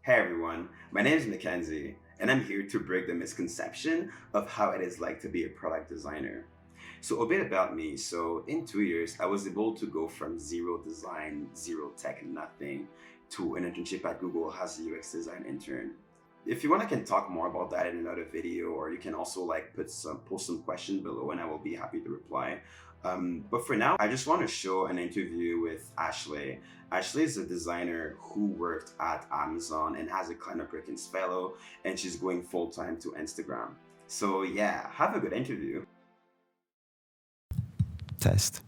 Hey everyone, my name is Mackenzie, and I'm here to break the misconception of how it is like to be a product designer. So, a bit about me. So, in 2 years, I was able to go from zero design, zero tech, nothing, to an internship at Google as a UX design intern. If you want, I can talk more about that in another video, or you can also like post some question below, and I will be happy to reply. But for now, I just want to show an interview with Ashley. Ashley is a designer who worked at Amazon and has a Kleiner Perkins fellow, and she's going full time to Instagram. So yeah, have a good interview. Test.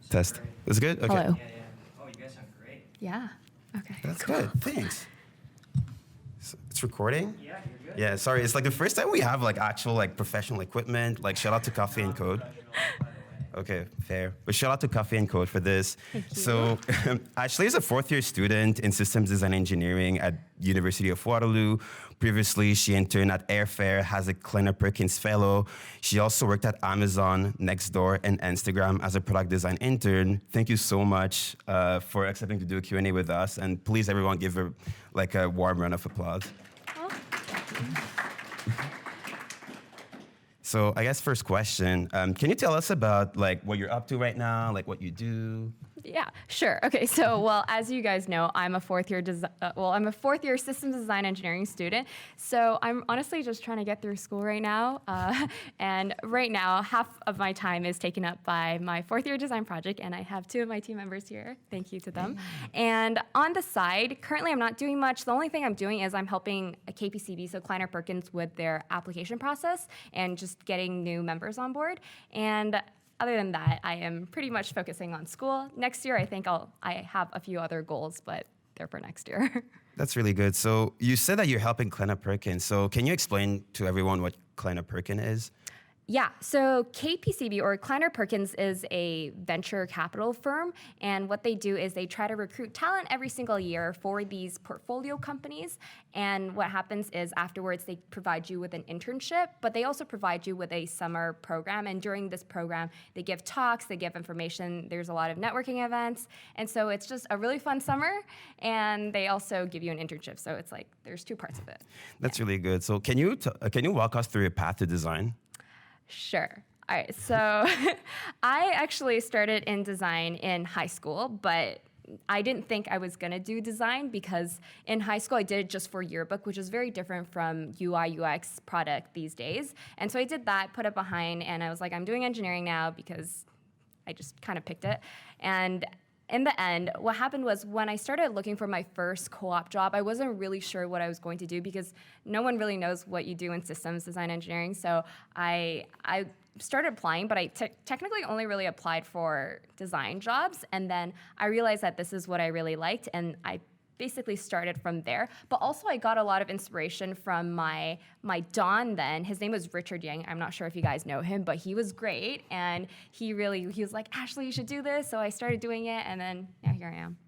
Test. Great. That's good? Okay. Hello. Oh, you guys sound great. Yeah. Okay. That's cool. good. Thanks. It's recording? Yeah, you're good. Yeah, sorry. It's like the first time we have like actual like professional equipment. Like shout out to Coffee and Code. Professional, by the way. Okay, fair. But shout out to Coffee and Code for this. Thank you. So Ashley is a fourth-year student in systems design engineering at University of Waterloo. Previously, she interned at Airfare, has a Kleiner Perkins fellow. She also worked at Amazon, Nextdoor, and Instagram as a product design intern. Thank you so much for accepting to do a Q&A with us. And please, everyone, give her like a warm round of applause. Oh. So I guess first question, can you tell us about like what you're up to right now, like what you do? Yeah, sure. Okay, so well, as you guys know, I'm a fourth-year systems design engineering student. So I'm honestly just trying to get through school right now. And right now, half of my time is taken up by my fourth-year design project, and I have two of my team members here. Thank you to them. And on the side, currently I'm not doing much. The only thing I'm doing is I'm helping a KPCB, so Kleiner Perkins, with their application process and just getting new members on board. And other than that, I am pretty much focusing on school. Next year, I think I have a few other goals, but they're for next year. That's really good. So you said that you're helping Kleiner Perkins. So can you explain to everyone what Kleiner Perkins is? Yeah, so KPCB, or Kleiner Perkins, is a venture capital firm, and what they do is they try to recruit talent every single year for these portfolio companies, and what happens is afterwards they provide you with an internship, but they also provide you with a summer program, and during this program they give talks, they give information, there's a lot of networking events, and so it's just a really fun summer, and they also give you an internship, so it's like there's two parts of it. That's really good. So can you walk us through your path to design? Sure. All right. So I actually started in design in high school, but I didn't think I was going to do design because in high school I did it just for yearbook, which is very different from UI UX product these days. And so I did that, put it behind, and I was like, I'm doing engineering now because I just kind of picked it. And in the end, what happened was when I started looking for my first co-op job, I wasn't really sure what I was going to do because no one really knows what you do in systems design engineering. So I started applying, but I technically only really applied for design jobs. And then I realized that this is what I really liked, and I basically started from there. But also I got a lot of inspiration from my Don then. His name was Richard Yang. I'm not sure if you guys know him, but he was great. And he was like, Ashley, you should do this. So I started doing it, and then yeah, here I am.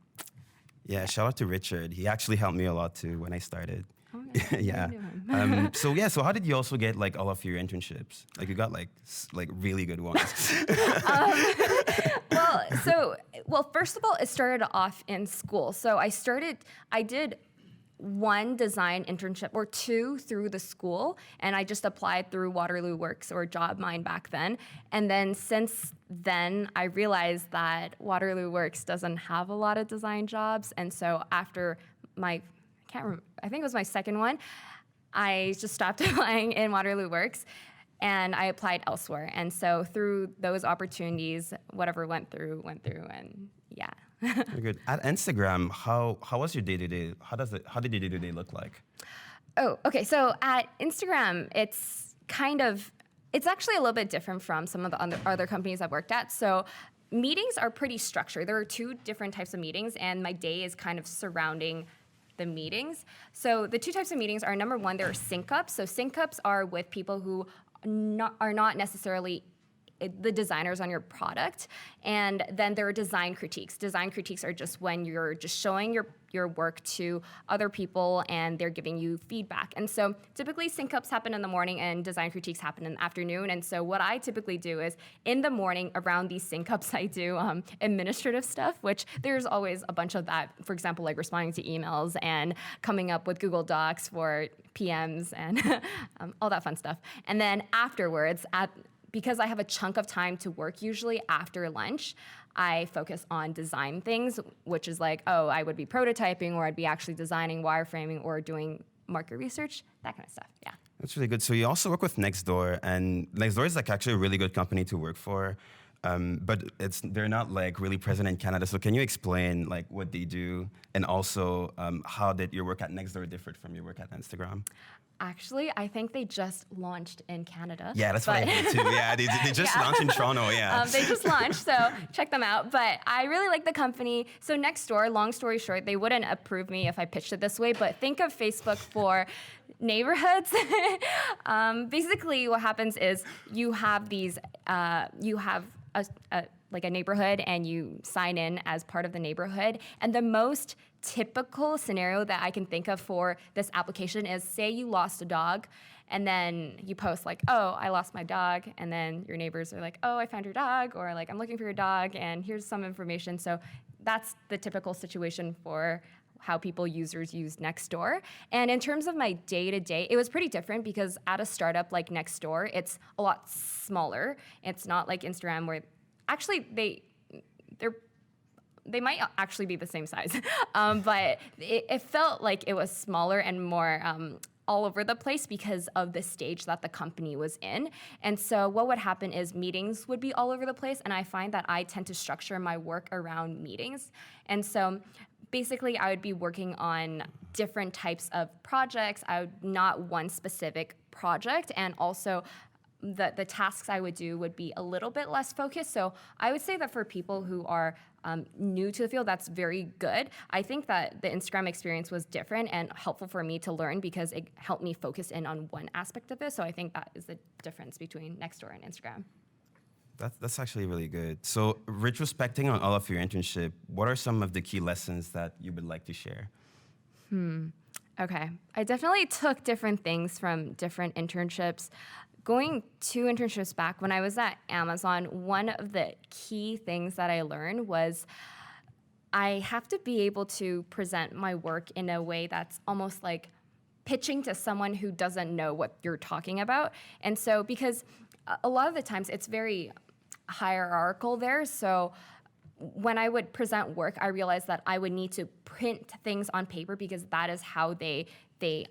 Yeah, shout out to Richard. He actually helped me a lot too when I started. Oh, yeah. Yeah. I knew him. So how did you also get like all of your internships? Like you got like really good ones. Well, first of all, it started off in school. So I did one design internship or two through the school, and I just applied through Waterloo Works or JobMine back then. And then since then, I realized that Waterloo Works doesn't have a lot of design jobs. And so after I think it was my second one, I just stopped applying in Waterloo Works, and I applied elsewhere. And so through those opportunities, whatever went through, and yeah. Very good. At Instagram, how was your day-to-day? How did your day-to-day look like? Oh, okay. So at Instagram, it's actually a little bit different from some of the other companies I've worked at. So meetings are pretty structured. There are two different types of meetings, and my day is kind of surrounding the meetings. So the two types of meetings are, number one, there are sync ups. So sync ups are with people who are not necessarily the designers on your product. And then there are design critiques. Design critiques are just when you're just showing your work to other people and they're giving you feedback. And so typically sync ups happen in the morning and design critiques happen in the afternoon. And so what I typically do is in the morning around these sync ups, I do administrative stuff, which there's always a bunch of that. For example, like responding to emails and coming up with Google Docs for PMs and all that fun stuff. And then afterwards, because I have a chunk of time to work usually after lunch, I focus on design things, which is like, I would be prototyping or I'd be actually designing wireframing or doing market research, that kind of stuff, yeah. That's really good. So you also work with Nextdoor, and Nextdoor is like actually a really good company to work for, but they're not like really present in Canada. So can you explain like what they do, and also how did your work at Nextdoor differ from your work at Instagram? Actually, I think they just launched in Canada. Yeah, that's what I heard too. Yeah, they just launched in Toronto, yeah. They just launched, so check them out. But I really like the company. So Nextdoor, long story short, they wouldn't approve me if I pitched it this way, but think of Facebook for neighborhoods. Basically, what happens is you have like a neighborhood and you sign in as part of the neighborhood. And the most typical scenario that I can think of for this application is, say you lost a dog and then you post like, I lost my dog. And then your neighbors are like, I found your dog, or like, I'm looking for your dog and here's some information. So that's the typical situation for how users use Nextdoor. And in terms of my day-to-day, it was pretty different because at a startup like Nextdoor, it's a lot smaller. It's not like Instagram where actually they might actually be the same size, but it felt like it was smaller and more all over the place because of the stage that the company was in. And so what would happen is meetings would be all over the place, and I find that I tend to structure my work around meetings. And so basically, I would be working on different types of projects. Not one specific project, and also the tasks I would do would be a little bit less focused. So I would say that for people who are new to the field, that's very good. I think that the Instagram experience was different and helpful for me to learn because it helped me focus in on one aspect of it. So I think that is the difference between Nextdoor and Instagram. That's actually really good. So retrospecting on all of your internship, what are some of the key lessons that you would like to share? Okay. I definitely took different things from different internships. Going 2 internships back, when I was at Amazon, one of the key things that I learned was I have to be able to present my work in a way that's almost like pitching to someone who doesn't know what you're talking about. And so, because a lot of the times it's very hierarchical there, so when I would present work, I realized that I would need to print things on paper because that is how they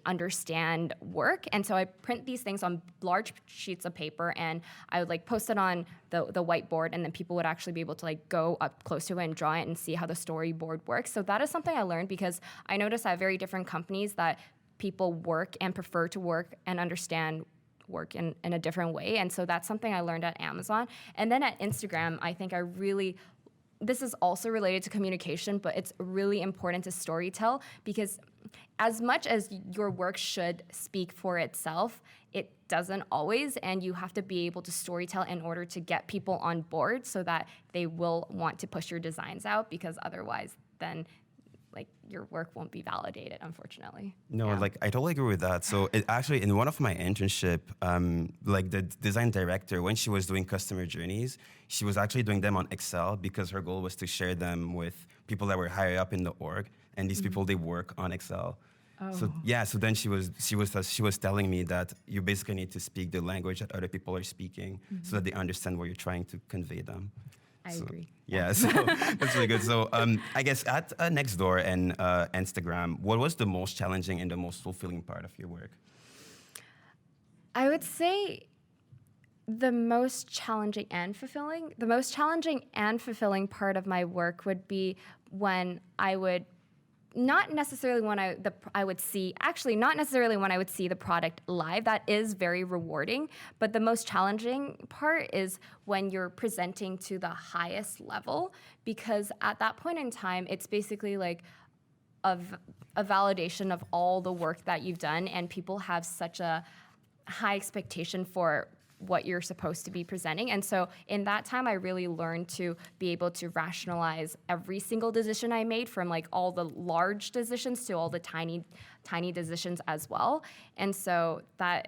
understand work. And so I print these things on large sheets of paper and I would like post it on the whiteboard, and then people would actually be able to like go up close to it and draw it and see how the storyboard works. So that is something I learned because I noticed at very different companies that people work and prefer to work and understand work in a different way. And so that's something I learned at Amazon. And then at Instagram, I think this is also related to communication, but it's really important to storytell because as much as your work should speak for itself, it doesn't always, and you have to be able to storytell in order to get people on board so that they will want to push your designs out, because otherwise then like your work won't be validated, unfortunately. No, Yeah. like I totally agree with that. So it actually, in one of my internship, like the design director, when she was doing customer journeys, she was actually doing them on Excel because her goal was to share them with people that were higher up in the org, and these people, they work on Excel. So yeah, so then she was telling me that you basically need to speak the language that other people are speaking so that they understand what you're trying to convey them. I agree. Yeah, so that's really good. So I guess at Nextdoor and Instagram, what was the most challenging and the most fulfilling part of your work? I would say the most challenging and fulfilling part of my work would be when I would not necessarily when I would see the product live. That is very rewarding, but the most challenging part is when you're presenting to the highest level, because at that point in time, it's basically like a validation of all the work that you've done, and people have such a high expectation for what you're supposed to be presenting. And so in that time, I really learned to be able to rationalize every single decision I made, from like all the large decisions to all the tiny decisions as well. And so that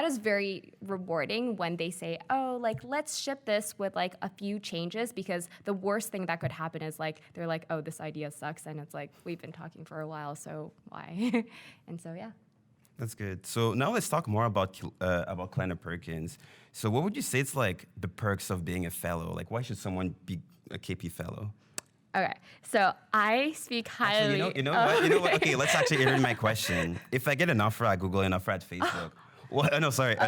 is very rewarding when they say, oh, like, let's ship this with like a few changes, because the worst thing that could happen is like, they're like, oh, this idea sucks. And it's like, we've been talking for a while, so why? And so, yeah. That's good. So now let's talk more about Kleiner Perkins. So what would you say it's like the perks of being a fellow? Like, why should someone be a KP fellow? Okay, so I speak highly. Actually, you know what? Okay, let's actually iterate my question. If I get an offer at Google, an offer at Facebook, an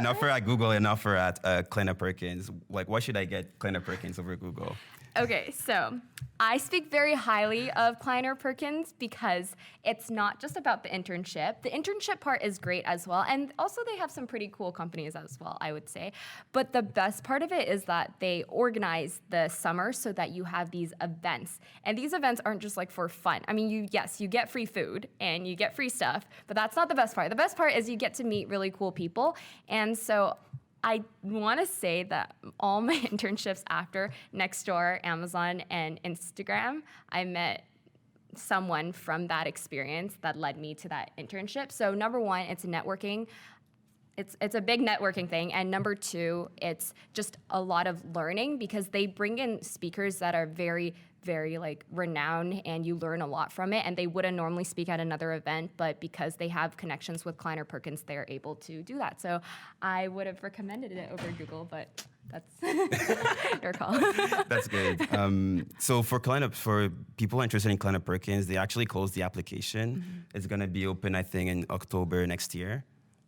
offer at Google, an offer at Kleiner Perkins, like, why should I get Kleiner Perkins over Google? Okay, so I speak very highly of Kleiner Perkins because it's not just about the internship. The internship part is great as well, and also they have some pretty cool companies as well, I would say. But the best part of it is that they organize the summer so that you have these events. And these events aren't just like for fun. I mean, you get free food and you get free stuff, but that's not the best part. The best part is you get to meet really cool people. And so I want to say that all my internships after Nextdoor, Amazon, and Instagram, I met someone from that experience that led me to that internship. So number one, it's networking. It's a big networking thing. And number two, it's just a lot of learning, because they bring in speakers that are very, very like renowned, and you learn a lot from it. And they wouldn't normally speak at another event, but because they have connections with Kleiner Perkins, they're able to do that. So I would have recommended it over Google, but that's your call. That's good. So for people interested in Kleiner Perkins, they actually closed the application. Mm-hmm. It's going to be open, I think, in October next year.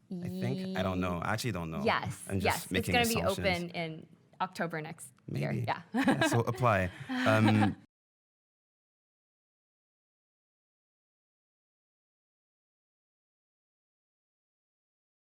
I think. I don't know. I actually don't know. Yes. I'm just yes. making it's going to be assumptions. open in October next year. Maybe. Yeah. So apply.